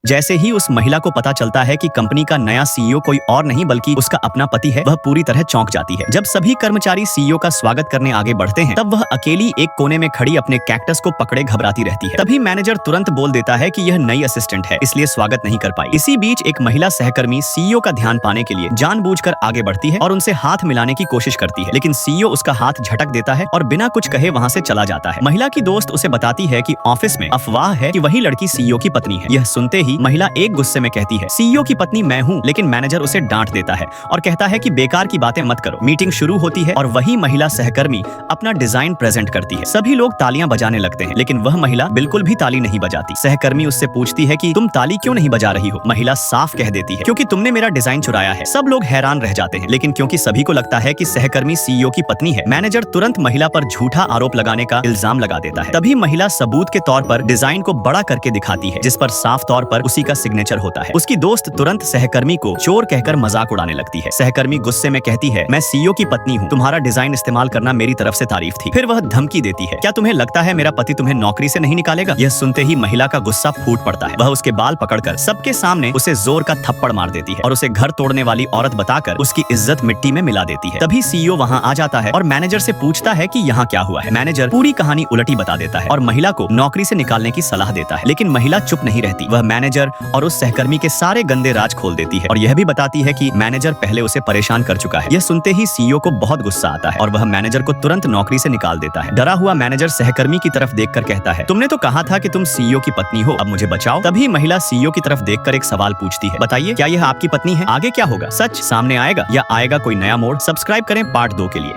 जैसे ही उस महिला को पता चलता है कि कंपनी का नया सीईओ कोई और नहीं बल्कि उसका अपना पति है, वह पूरी तरह चौंक जाती है। जब सभी कर्मचारी सीईओ का स्वागत करने आगे बढ़ते हैं, तब वह अकेली एक कोने में खड़ी अपने कैक्टस को पकड़े घबराती रहती है। तभी मैनेजर तुरंत बोल देता है कि यह नई असिस्टेंट है, इसलिए स्वागत नहीं कर पाई। इसी बीच एक महिला सहकर्मी सीईओ का ध्यान पाने के लिए जानबूझकर आगे बढ़ती है और उनसे हाथ मिलाने की कोशिश करती है, लेकिन सीईओ उसका हाथ झटक देता है और बिना कुछ कहे वहां से चला जाता है। महिला की दोस्त उसे बताती है कि ऑफिस में अफवाह है कि वही लड़की सीईओ की पत्नी है। यह सुनते ही महिला एक गुस्से में कहती है, सीईओ की पत्नी मैं हूँ, लेकिन मैनेजर उसे डांट देता है और कहता है कि बेकार की बातें मत करो। मीटिंग शुरू होती है और वही महिला सहकर्मी अपना डिजाइन प्रेजेंट करती है। सभी लोग तालियां बजाने लगते हैं, लेकिन वह महिला बिल्कुल भी ताली नहीं बजाती। सहकर्मी उससे पूछती है कि तुम ताली क्यों नहीं बजा रही हो? महिला साफ कह देती है, क्योंकि तुमने मेरा डिजाइन चुराया है। सब लोग हैरान रह जाते हैं, लेकिन क्योंकि सभी को लगता है कि सहकर्मी सीईओ की पत्नी है, मैनेजर तुरंत महिला पर झूठा आरोप लगाने का इल्जाम लगा देता है। तभी महिला सबूत के तौर पर डिजाइन को बड़ा करके दिखाती है, जिस पर साफ तौर पर उसी का सिग्नेचर होता है। उसकी दोस्त तुरंत सहकर्मी को चोर कहकर मजाक उड़ाने लगती है। सहकर्मी गुस्से में कहती है, मैं सीईओ की पत्नी हूँ, तुम्हारा डिजाइन इस्तेमाल करना मेरी तरफ से तारीफ थी। फिर वह धमकी देती है, क्या तुम्हें लगता है मेरा पति तुम्हें नौकरी से नहीं निकालेगा? यह सुनते ही महिला का गुस्सा फूट पड़ता है। वह उसके बाल पकड़कर सबके सामने उसे जोर का थप्पड़ मार देती है और उसे घर तोड़ने वाली औरत बताकर उसकी इज्जत मिट्टी में मिला देती है। तभी सीईओ वहां आ जाता है और मैनेजर से पूछता है कि यहाँ क्या हुआ है। मैनेजर पूरी कहानी उलटी बता देता है और महिला को नौकरी से निकालने की सलाह देता है, लेकिन महिला चुप नहीं रहती। वह मैनेजर और उस सहकर्मी के सारे गंदे राज खोल देती है और यह भी बताती है कि मैनेजर पहले उसे परेशान कर चुका है। यह सुनते ही सीईओ को बहुत गुस्सा आता है और वह मैनेजर को तुरंत नौकरी से निकाल देता है। डरा हुआ मैनेजर सहकर्मी की तरफ देखकर कहता है, तुमने तो कहा था कि तुम सीईओ की पत्नी हो, अब मुझे बचाओ। तभी महिला सीईओ की तरफ देखकर एक सवाल पूछती है, बताइए क्या यह आपकी पत्नी है? आगे क्या होगा? सच सामने आएगा या आएगा कोई नया मोड़? सब्सक्राइब करें पार्ट 2 के लिए।